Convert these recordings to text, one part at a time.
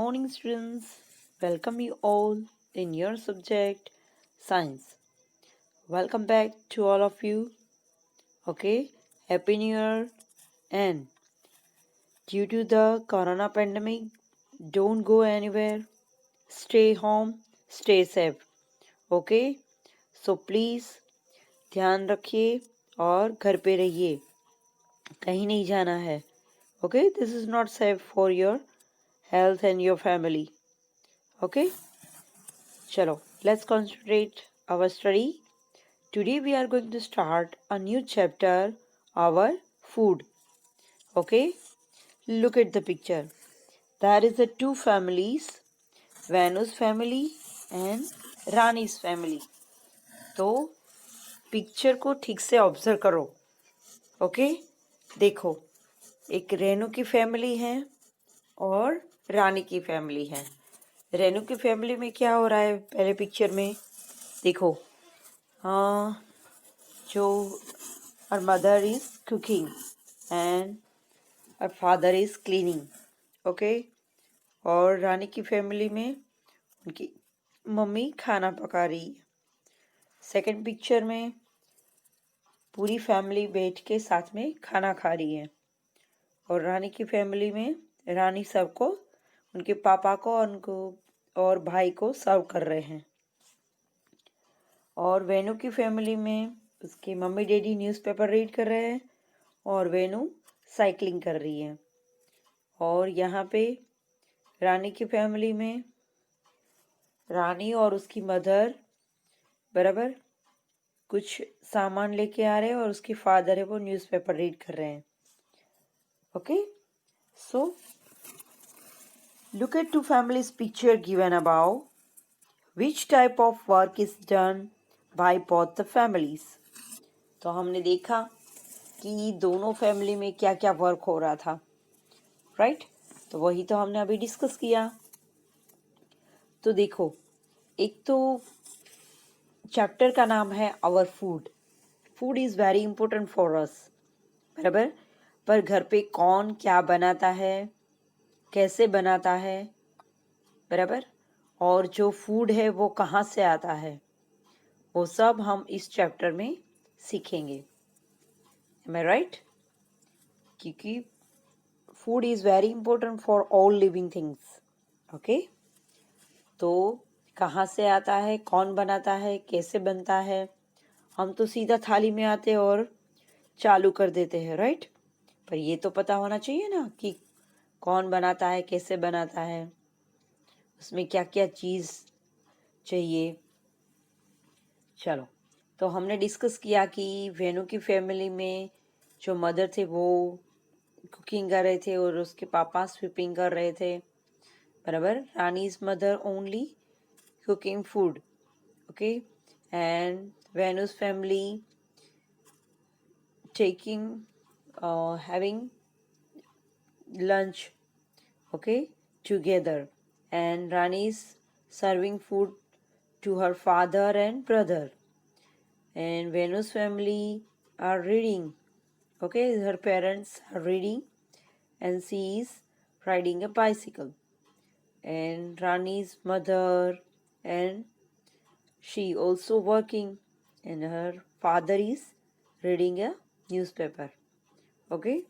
morning, students. Welcome you all in your subject science. Welcome back to all of you. Okay, Happy New Year. And due to the corona pandemic, don't go anywhere. Stay home, stay safe. Okay, so please ध्यान रखिए और घर पे रहिए. कहीं नहीं जाना है. Okay, this is not safe for your health and your family. Okay. Chalo, let's concentrate our study. Today we are going to start a new chapter, our food. Okay, look at the picture. There is the two families, Venu's family and Rani's family. तो picture को ठीक से observe करो. Okay, देखो एक रेनू की family है और रानी की फैमिली है. रेनू की फैमिली में क्या हो रहा है पहले पिक्चर में देखो. हाँ, जो her mother is cooking and her father is cleaning. Okay, और रानी की फैमिली में उनकी मम्मी खाना पका रही है. सेकंड पिक्चर में पूरी फैमिली बैठ के साथ में खाना खा रही है और रानी की फैमिली में रानी सबको उनके पापा को और भाई को सर्व कर रहे हैं. और वेनू की फैमिली में उसके मम्मी डैडी न्यूज़पेपर रीड कर रहे हैं और वेनू साइकिलिंग कर रही है. और यहाँ पे रानी की फैमिली में रानी और उसकी मदर बराबर कुछ सामान लेके आ रहे हैं और उसकी फादर है वो न्यूज़पेपर रीड कर रहे हैं. Okay, so look at two families picture given about. Which type of work is done by both the families. तो हमने देखा कि दोनों फैमिली में क्या क्या वर्क हो रहा था. राइट, तो वही तो हमने अभी डिस्कस किया. तो देखो, एक तो चैप्टर का नाम है our food. Food is very important for us. बराबर, पर घर पे कौन क्या बनाता है, कैसे बनाता है, बराबर, और जो फूड है वो कहाँ से आता है, वो सब हम इस चैप्टर में सीखेंगे. M I right? क्योंकि food is very important for all living things. Okay, तो कहाँ से आता है, कौन बनाता है, कैसे बनता है. हम तो सीधा थाली में आते और चालू कर देते हैं. राइट, पर ये तो पता होना चाहिए ना कि कौन बनाता है, कैसे बनाता है, उसमें क्या क्या चीज़ चाहिए. चलो, तो हमने डिस्कस किया कि वेनू की फैमिली में जो मदर थे वो कुकिंग कर रहे थे और उसके पापा स्वीपिंग कर रहे थे. बराबर, Rani's mother only cooking food. Okay, and Venu's family having lunch, okay, together, and Rani's serving food to her father and brother, and Venu's family are reading. Okay, her parents are reading and she is riding a bicycle, and Rani's mother and she also working and her father is reading a newspaper. Okay,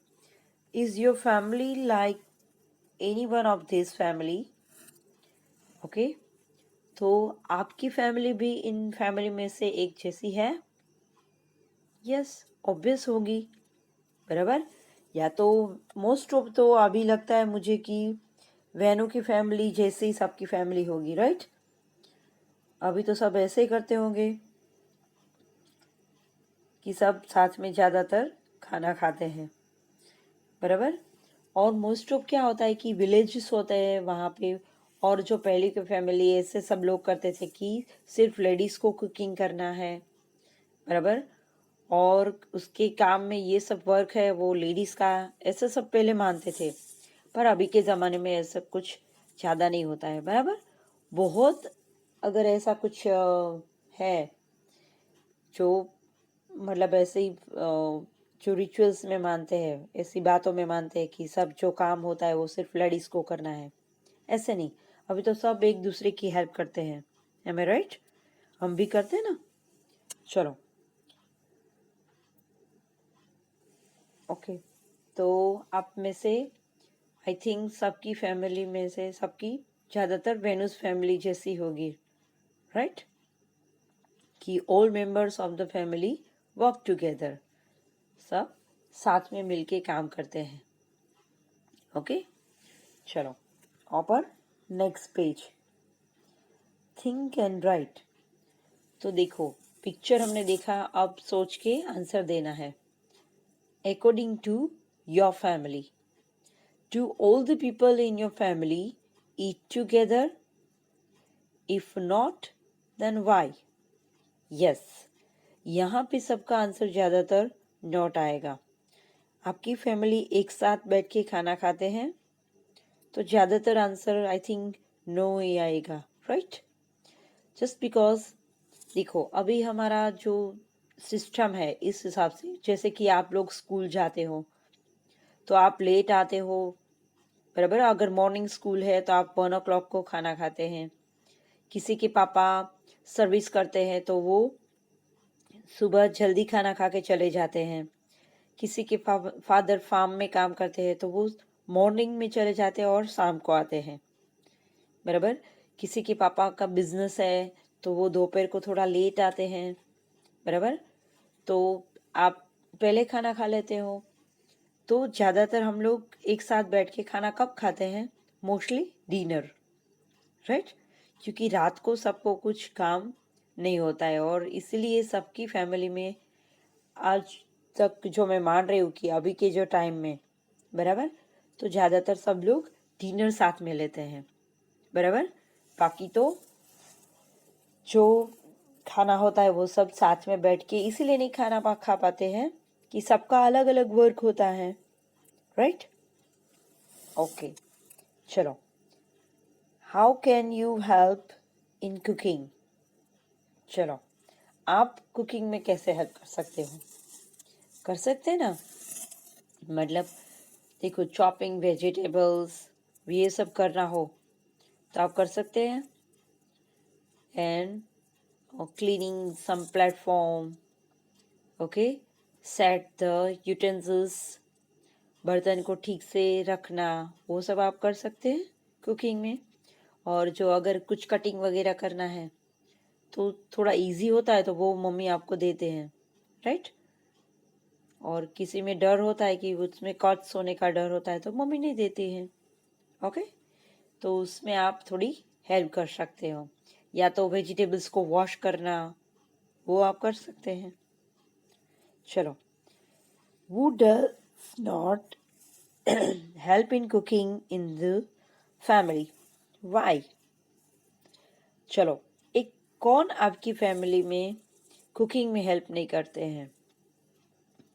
is your family like any one of this family? Okay, तो आपकी family भी in family में से एक जैसी है? Yes, obvious होगी. बराबर, या तो मोस्ट ऑफ तो अभी लगता है मुझे कि वैनू की फैमिली जैसे ही सबकी फैमिली होगी. राइट, अभी तो सब ऐसे ही करते होंगे कि सब साथ में ज़्यादातर खाना खाते हैं. बराबर, और मोस्ट ऑफ क्या होता है कि विलेजेस होते हैं वहाँ पे, और जो पहले की फैमिली ऐसे सब लोग करते थे कि सिर्फ लेडीज़ को कुकिंग करना है. बराबर, और उसके काम में ये सब वर्क है वो लेडीज़ का, ऐसा सब पहले मानते थे. पर अभी के ज़माने में ऐसा कुछ ज़्यादा नहीं होता है. बराबर, बहुत अगर ऐसा कुछ है जो मतलब ऐसे ही जो रिचुअल्स में मानते हैं, ऐसी बातों में मानते हैं कि सब जो काम होता है वो सिर्फ लेडीज़ को करना है. ऐसे नहीं, अभी तो सब एक दूसरे की हेल्प करते हैं, एम आई राइट? हम भी करते हैं ना। चलो ओके, तो आप में से आई थिंक सबकी फैमिली में से सबकी ज़्यादातर वेनुस फैमिली जैसी होगी, राइट? कि all members of the family work together, सब साथ में मिलके काम करते हैं। ओके चलो ऊपर next page, think and right. तो देखो पिक्चर हमने देखा, अब सोच के आंसर देना है। According to your family, do all the people in your family eat together? If not then why? Yes, यहाँ पे सबका आंसर ज़्यादातर नॉट आएगा। आपकी फैमिली एक साथ बैठ के खाना खाते हैं तो ज़्यादातर आंसर आई थिंक नो ही आएगा, राइट? जस्ट बिकॉज देखो अभी हमारा जो सिस्टम है इस हिसाब से, जैसे कि आप लोग स्कूल जाते हो तो आप लेट आते हो, बराबर? अगर मॉर्निंग स्कूल है तो आप 1 o'clock को खाना खाते हैं। किसी के पापा सर्विस करते हैं तो वो सुबह जल्दी खाना खा के चले जाते हैं। किसी के फादर फार्म में काम करते हैं तो वो मॉर्निंग में चले जाते हैं और शाम को आते हैं, बराबर? किसी के पापा का बिजनेस है तो वो दोपहर को थोड़ा लेट आते हैं, बराबर? तो आप पहले खाना खा लेते हो। तो ज़्यादातर हम लोग एक साथ बैठ के खाना कब खाते हैं? Mostly dinner, right? क्योंकि रात को सबको कुछ काम नहीं होता है और इसलिए सबकी फैमिली में आज तक जो मैं मान रही हूँ कि अभी के जो टाइम में, बराबर, तो ज़्यादातर सब लोग डिनर साथ में लेते हैं, बराबर? बाकी तो जो खाना होता है वो सब साथ में बैठ के इसीलिए नहीं खा पाते हैं कि सबका अलग अलग वर्क होता है, राइट? ओके चलो, how can you help in cooking? चलो, आप कुकिंग में कैसे हेल्प कर सकते हो? कर सकते हैं ना, मतलब देखो चॉपिंग वेजिटेबल्स ये सब करना हो तो आप कर सकते हैं। And cleaning some platform, okay, set the utensils, बर्तन को ठीक से रखना, वो सब आप कर सकते हैं कुकिंग में। और जो अगर कुछ कटिंग वगैरह करना है तो थोड़ा इजी होता है तो वो मम्मी आपको देते हैं, राइट? और किसी में डर होता है कि उसमें कट्स होने का डर होता है तो मम्मी नहीं देती हैं, ओके? तो उसमें आप थोड़ी हेल्प कर सकते हो, या तो वेजिटेबल्स को वॉश करना वो आप कर सकते हैं। चलो, who does not help in cooking in the family? Why? चलो, एक कौन आपकी फैमिली में कुकिंग में हेल्प नहीं करते हैं?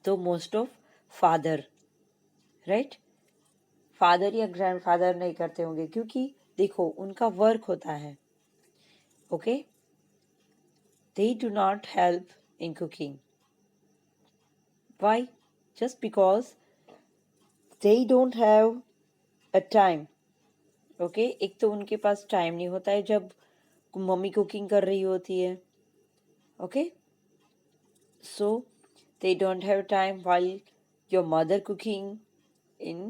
तो most of father, right? Father या ग्रैंडफादर नहीं करते होंगे क्योंकि देखो उनका वर्क होता है, okay? They do not help in cooking. Why? Just because they don't have a time, okay? एक तो उनके पास टाइम नहीं होता है जब मम्मी कुकिंग कर रही होती है, okay? So they don't have time while your mother cooking in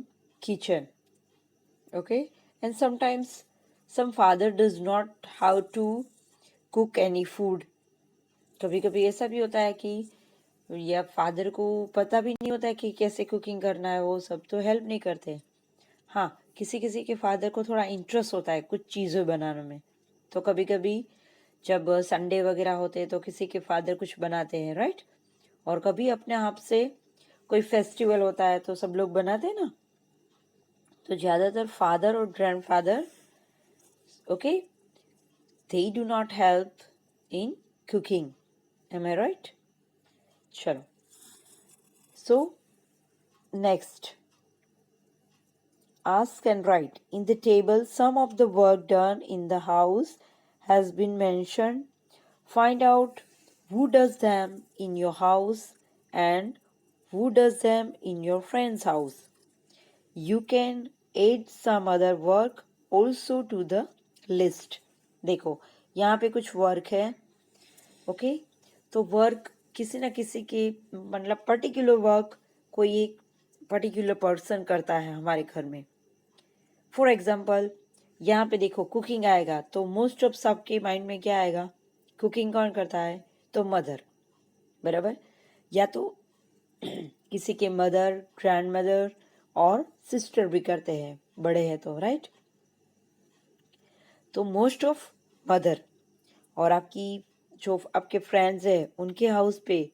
kitchen, okay? And sometimes some father does not how to cook any food. कभी कभी ऐसा भी होता है कि या फादर को पता भी नहीं होता है कि कैसे कुकिंग करना है, वो सब तो हेल्प नहीं करते। हाँ, किसी किसी के फादर को थोड़ा इंटरेस्ट होता है कुछ चीज़ें बनाने में, तो कभी कभी जब संडे वगैरह होते हैं तो किसी के फादर कुछ बनाते हैं, राइट? और कभी अपने आप से कोई फेस्टिवल होता है तो सब लोग बनाते हैं ना, तो ज़्यादातर फादर और grandfather, okay, they do not help in cooking, am I right? चलो, so next, ask and write. In the table, some of the work done in the house has been mentioned. Find out who does them in your house and who does them in your friend's house. You can add some other work also to the list. देखो यहाँ पे कुछ work है, okay तो work किसी ना किसी के मतलब पर्टिकुलर वर्क कोई एक पर्टिकुलर पर्सन करता है हमारे घर में. फॉर एग्जाम्पल यहाँ पे देखो कुकिंग आएगा तो मोस्ट ऑफ सबके माइंड में क्या आएगा, कुकिंग कौन करता है, तो मदर, बराबर. या तो किसी के मदर, ग्रैंड मदर और सिस्टर भी करते हैं, बड़े हैं तो, राइट. तो मोस्ट ऑफ मदर. और आपकी जो आपके फ्रेंड्स है उनके हाउस पे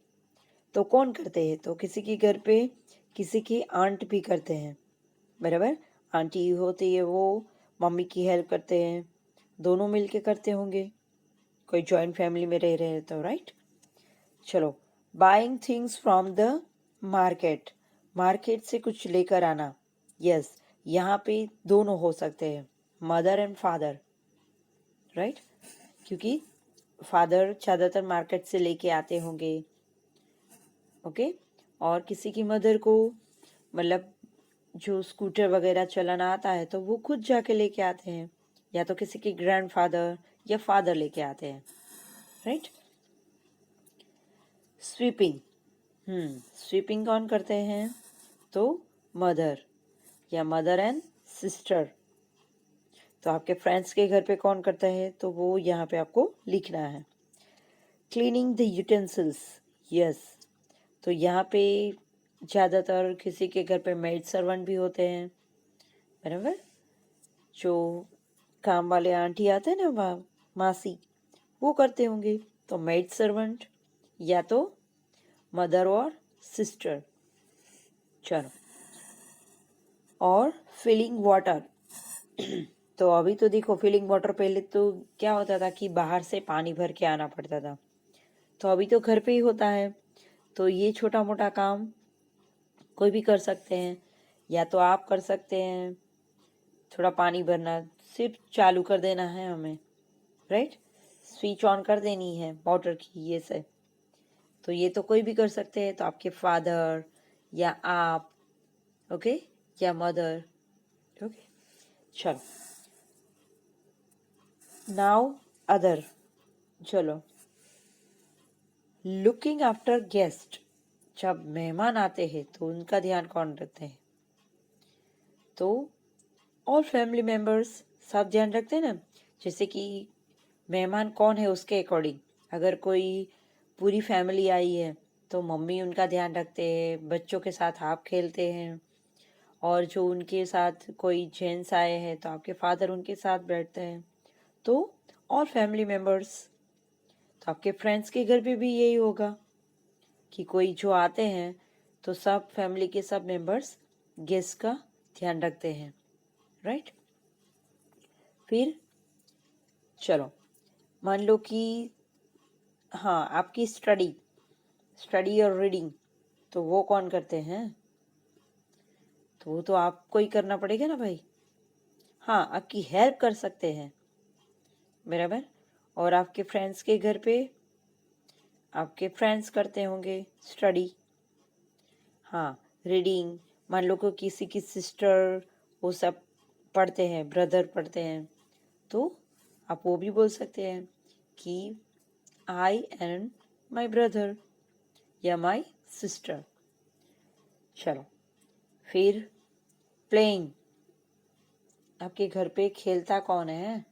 तो कौन करते हैं, तो किसी के घर पे किसी की आंट भी करते हैं, बराबर. आंटी होती है वो मम्मी की हेल्प करते हैं, दोनों मिलके करते होंगे, कोई जॉइंट फैमिली में रह रहे हैं तो, राइट. चलो, buying things from the market. Market से कुछ लेकर आना. यस, यहाँ पे दोनों हो सकते हैं, मदर एंड फादर, राइट. क्योंकि फादर ज़्यादातर मार्केट से लेके आते होंगे, ओके. और किसी की मदर को मतलब जो स्कूटर वगैरह चलाना आता है तो वो खुद जाके लेके आते हैं, या तो किसी के ग्रैंडफादर या फादर लेके आते हैं, राइट. स्वीपिंग. स्वीपिंग कौन करते हैं, तो मदर या मदर एंड सिस्टर. तो आपके फ्रेंड्स के घर पे कौन करता है, तो वो यहाँ पे आपको लिखना है. Cleaning the utensils. यस, तो यहाँ पे ज़्यादातर किसी के घर पे मेड सर्वेंट भी होते हैं, बराबर. जो काम वाले आंटी आते हैं ना, मासी, वो करते होंगे, तो मेड सर्वेंट या तो मदर और सिस्टर. चलो, और फिलिंग वाटर. तो अभी तो देखो फिलिंग वाटर, पहले तो क्या होता था कि बाहर से पानी भर के आना पड़ता था, तो अभी तो घर पे ही होता है. तो ये छोटा मोटा काम कोई भी कर सकते हैं, या तो आप कर सकते हैं, थोड़ा पानी भरना, सिर्फ चालू कर देना है हमें, राइट. स्विच ऑन कर देनी है मोटर की, ये से. तो ये तो कोई भी कर सकते हैं, तो आपके फादर या आप, ओके, या मदर, ओके. चलो, नाउ अदर. चलो, लुकिंग आफ्टर गेस्ट. जब मेहमान आते हैं तो उनका ध्यान कौन रखते हैं, तो ऑल फैमिली मेम्बर्स सब ध्यान रखते हैं ना. जैसे कि मेहमान कौन है उसके अकॉर्डिंग, अगर कोई पूरी फैमिली आई है तो मम्मी उनका ध्यान रखते हैं, बच्चों के साथ आप खेलते हैं. और जो उनके साथ कोई जेंट्स आए हैं तो आपके फादर उनके साथ बैठते हैं. तो ऑल फैमिली मेम्बर्स. तो आपके फ्रेंड्स के घर पे भी यही होगा कि कोई जो आते हैं तो सब फैमिली के सब मेंबर्स गेस्ट का ध्यान रखते हैं, राइट. फिर चलो, मान लो कि हाँ आपकी स्टडी स्टडी और रीडिंग, तो वो कौन करते हैं, तो वो तो आपको ही करना पड़ेगा ना भाई. हाँ, आपकी हेल्प कर सकते हैं, बराबर. और आपके फ्रेंड्स के घर पे आपके फ्रेंड्स करते होंगे स्टडी. हाँ, रीडिंग, मान लो को किसी की सिस्टर वो सब पढ़ते हैं, ब्रदर पढ़ते हैं, तो आप वो भी बोल सकते हैं कि आई एंड माई ब्रदर या माई सिस्टर. चलो, फिर प्लेइंग. आपके घर पे खेलता कौन है,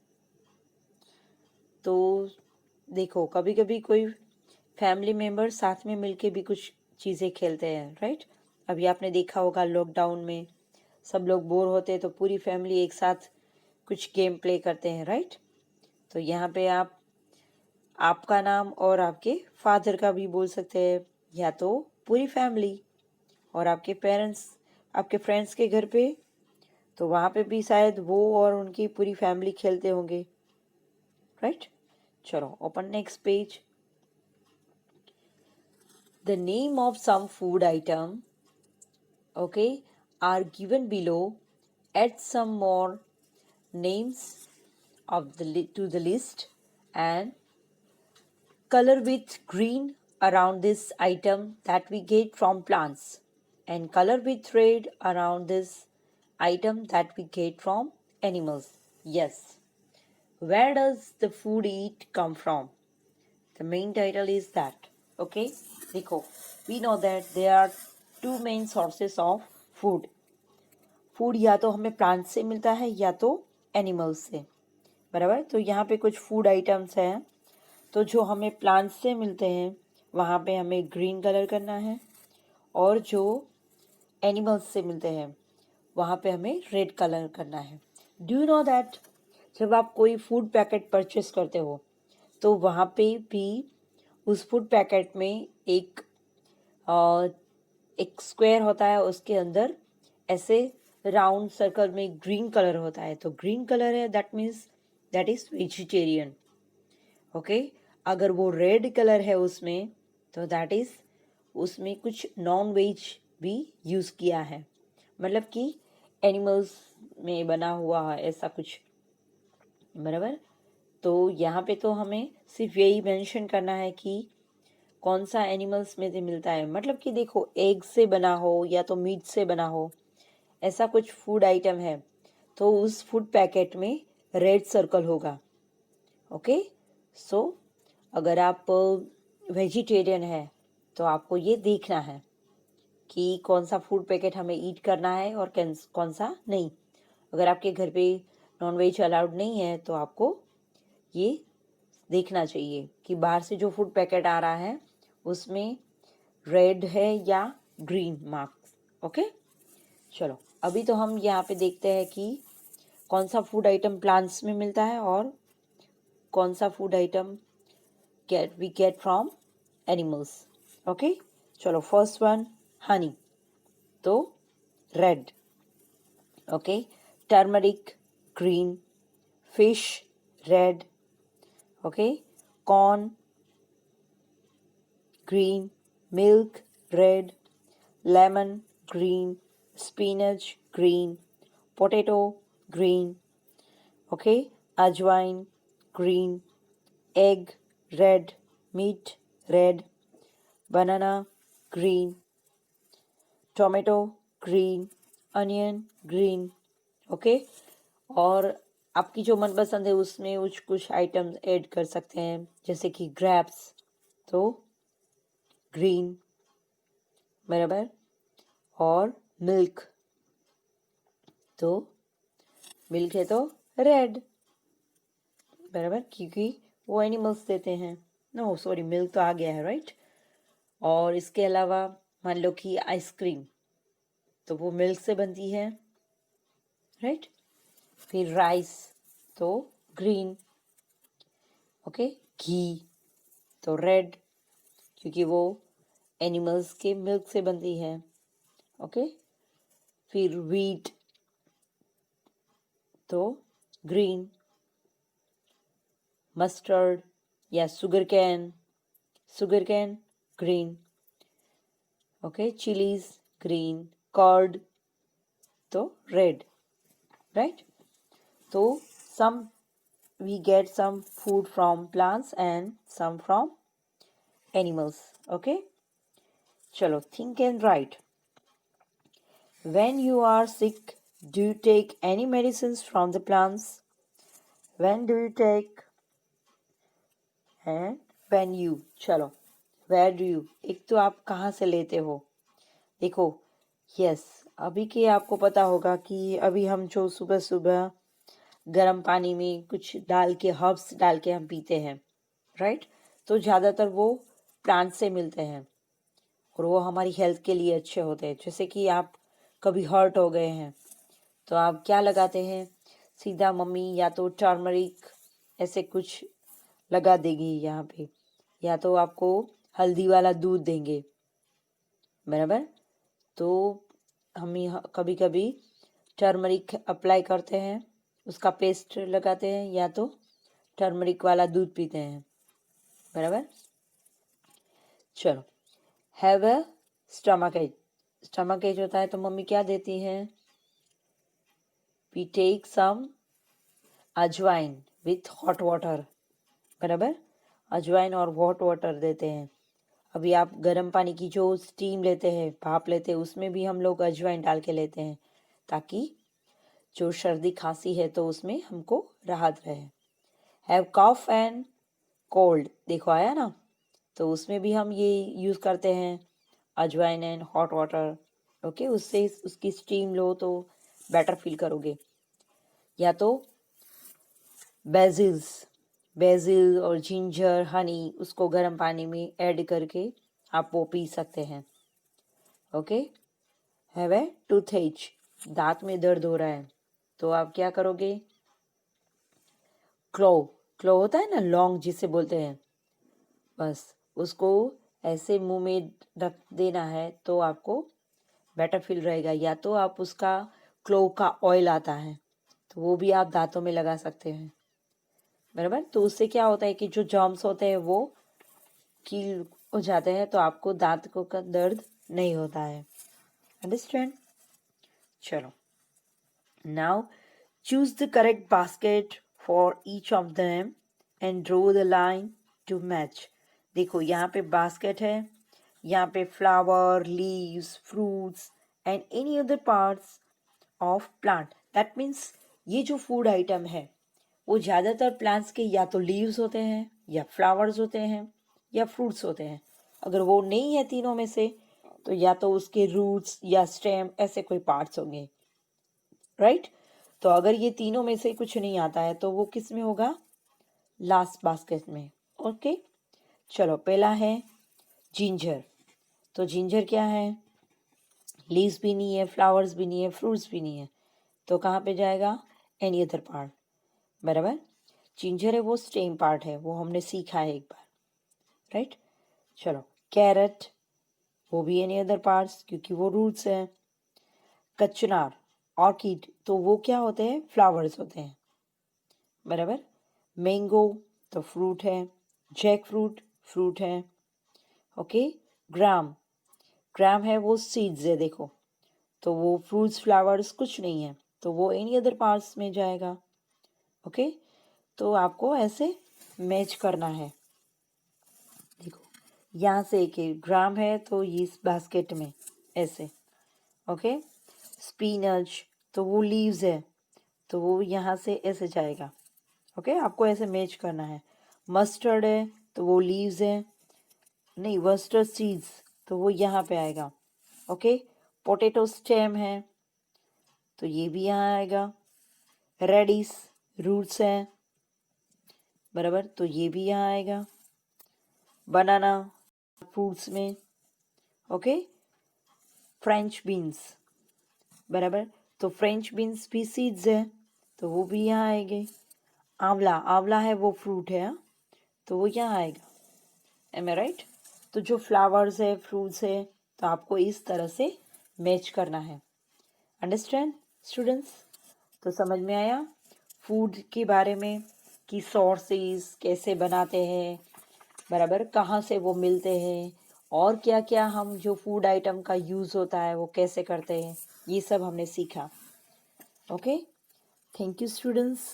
तो देखो कभी कभी कोई फैमिली मेम्बर साथ में मिलके भी कुछ चीज़ें खेलते हैं, राइट. अभी आपने देखा होगा लॉकडाउन में सब लोग बोर होते हैं तो पूरी फैमिली एक साथ कुछ गेम प्ले करते हैं, राइट. तो यहाँ पे आप आपका नाम और आपके फादर का भी बोल सकते हैं, या तो पूरी फैमिली. और आपके पेरेंट्स आपके फ्रेंड्स के घर पे तो वहाँ पे भी शायद वो और उनकी पूरी फैमिली खेलते होंगे, राइट. चलो, open next page. The name of some food item, okay, are given below. Add some more names of to the list and color with green around this item that we get from plants, and color with red around this item that we get from animals. Yes. Where does the food eat come from? The main title is that. Okay? देखो, we know that there are two main sources of food. Food या तो हमें plant से मिलता है या तो animals से, बराबर। तो यहाँ पे कुछ फूड आइटम्स हैं। तो जो हमें प्लांट से मिलते हैं वहाँ पे हमें ग्रीन कलर करना है, और जो एनिमल्स से मिलते हैं वहाँ पे हमें रेड कलर करना है। डू यू नो दैट जब आप कोई फूड पैकेट परचेस करते हो तो वहाँ पे भी उस फूड पैकेट में एक स्क्वायर होता है, उसके अंदर ऐसे राउंड सर्कल में ग्रीन कलर होता है। तो ग्रीन कलर है, that means that is vegetarian. Okay, अगर वो रेड कलर है उसमें तो दैट इज उसमें कुछ नॉन वेज भी यूज़ किया है, मतलब कि एनिमल्स में बना हुआ है ऐसा कुछ, बराबर। तो यहाँ पे तो हमें सिर्फ यही मेंशन करना है कि कौन सा एनिमल्स में से मिलता है। मतलब कि देखो, एग से बना हो या तो मीट से बना हो, ऐसा कुछ फूड आइटम है तो उस फूड पैकेट में रेड सर्कल होगा। ओके, सो अगर आप वेजिटेरियन है तो आपको ये देखना है कि कौन सा फूड पैकेट हमें ईट करना है और कौन सा नहीं। अगर आपके घर पे नॉन वेज अलाउड नहीं है तो आपको ये देखना चाहिए कि बाहर से जो फूड पैकेट आ रहा है उसमें रेड है या ग्रीन मार्क्स। ओके, चलो अभी तो हम यहाँ पे देखते हैं कि कौन सा फूड आइटम प्लांट्स में मिलता है और कौन सा food item we get from animals. Okay, चलो फर्स्ट वन हनी, तो red. Okay, turmeric green, fish red, okay, corn green, milk red, lemon green, spinach green, potato green, okay, ajwain green, egg red, meat red, banana green, tomato green, onion green, okay। और आपकी जो मनपसंद है उसमें कुछ items add कर सकते हैं, जैसे कि ग्रेप्स तो ग्रीन, बराबर, और मिल्क तो मिल्क है तो रेड, बराबर, क्योंकि वो एनिमल्स देते हैं। नो सॉरी, मिल्क तो आ गया है, राइट। और इसके अलावा मान लो कि आइसक्रीम तो वो मिल्क से बनती है, राइट। फिर राइस तो ग्रीन, ओके, घी तो रेड क्योंकि वो एनिमल्स के मिल्क से बनती है, ओके। फिर व्हीट तो ग्रीन, मस्टर्ड या sugar cane green, okay, chilies green, curd तो रेड, राइट। तो some we get some food from plants and some from animals, okay। चलो, think and write. When you are sick, do you take any medicines from the plants? When do you take? And when you, चलो, where do you, एक तो आप कहाँ से लेते हो। देखो, यस, अभी के आपको पता होगा कि अभी हम जो सुबह सुबह गर्म पानी में कुछ डाल के, हर्ब्स डाल के हम पीते हैं, राइट। तो ज़्यादातर वो प्लांट से मिलते हैं और वो हमारी हेल्थ के लिए अच्छे होते हैं। जैसे कि आप कभी हर्ट हो गए हैं तो आप क्या लगाते हैं, सीधा मम्मी या तो टर्मरिक ऐसे कुछ लगा देगी यहाँ पे, या तो आपको हल्दी वाला दूध देंगे, बराबर। तो हम कभी कभी टर्मरिक अप्लाई करते हैं, उसका पेस्ट लगाते हैं, या तो टर्मरिक वाला दूध पीते हैं, बराबर। चलो, हैव अ स्टमक एच होता है तो मम्मी क्या देती हैं, वी टेक सम अजवाइन विथ हॉट वाटर, बराबर, अजवाइन और हॉट वाटर देते हैं। अभी आप गर्म पानी की जो स्टीम लेते हैं, भाप लेते हैं, उसमें भी हम लोग अजवाइन डाल के लेते हैं ताकि जो सर्दी खांसी है तो उसमें हमको राहत रहे। हैव कफ एंड कोल्ड, देखो आया ना, तो उसमें भी हम ये यूज़ करते हैं अजवाइन एंड हॉट वाटर। ओके, उससे उसकी स्टीम लो तो बेटर फील करोगे। या तो बेजिल और जिंजर हनी, उसको गर्म पानी में ऐड करके आप वो पी सकते हैं। ओके, हैव ए टूथएच, दांत में दर्द हो रहा है तो आप क्या करोगे, क्लो होता है ना लौंग जिसे बोलते हैं, बस उसको ऐसे मुंह में रख देना है तो आपको बेटर फील रहेगा। या तो आप उसका क्लोव का ऑयल आता है तो वो भी आप दांतों में लगा सकते हैं, बराबर। तो उससे क्या होता है कि जो जर्म्स होते हैं वो कील हो जाते हैं तो आपको दांत को का दर्द नहीं होता है। अंडरस्टैंड? चलो, now choose the correct basket for each of them and draw the line to match. देखो यहाँ पे बास्केट है, यहाँ पे flower, leaves, fruits and any other parts of plant. That means ये जो फूड आइटम है वो ज़्यादातर प्लांट्स के या तो लीव्स होते हैं या फ्लावर्स होते हैं या फ्रूट्स होते हैं। अगर वो नहीं है तीनों में से तो या तो उसके रूट्स या स्टेम ऐसे कोई पार्ट्स होंगे, राइट। तो अगर ये तीनों में से कुछ नहीं आता है तो वो किस में होगा, लास्ट बास्केट में। ओके, चलो पहला है जिंजर। तो जिंजर क्या है, लीव्स भी नहीं है, फ्लावर्स भी नहीं है, फ्रूट्स भी नहीं है, तो कहाँ पे जाएगा, एनी अदर पार्ट, बराबर। जिंजर है वो स्टेम पार्ट है, वो हमने सीखा है एक बार, राइट। चलो, कैरेट, वो भी एनी अदर पार्ट्स क्योंकि वो रूट्स है। कचनार, ऑर्किड, तो वो क्या होते हैं, फ्लावर्स होते हैं, बराबर। मैंगो तो फ्रूट है, जैक फ्रूट फ्रूट है। ओके, ग्राम, ग्राम है वो सीड्स है, देखो, तो वो फ्रूट्स फ्लावर्स कुछ नहीं है तो वो एनी अदर पार्ट्स में जाएगा। ओके, तो आपको ऐसे मैच करना है। देखो यहाँ से एक ग्राम है तो ये इस बास्केट में ऐसे। ओके, स्पिनच तो वो लीव्स है तो वो यहाँ से ऐसे जाएगा। ओके, आपको ऐसे मैच करना है। मस्टर्ड है तो वो लीव्स है, नहीं मस्टर्ड सीड्स तो वो यहाँ पे आएगा। ओके, पोटैटो स्टेम है तो ये भी यहाँ आएगा। रेडिस रूट्स है, बराबर, तो ये भी यहाँ आएगा। बनाना फ्रूट्स में। ओके, फ्रेंच बीन्स, बराबर, तो फ्रेंच बीन्स भी सीड्स है तो वो भी यहाँ आएंगे। आंवला, आंवला है वो फ्रूट है, हाँ? तो वो यहाँ आएगा। M I right? तो जो फ्लावर्स है फ्रूट्स है तो आपको इस तरह से मैच करना है। Understand students? तो समझ में आया फूड के बारे में कि सोर्सेस कैसे बनाते हैं, बराबर, कहाँ से वो मिलते हैं और क्या क्या हम जो फूड आइटम का यूज़ होता है वो कैसे करते हैं, ये सब हमने सीखा। Okay, thank you students.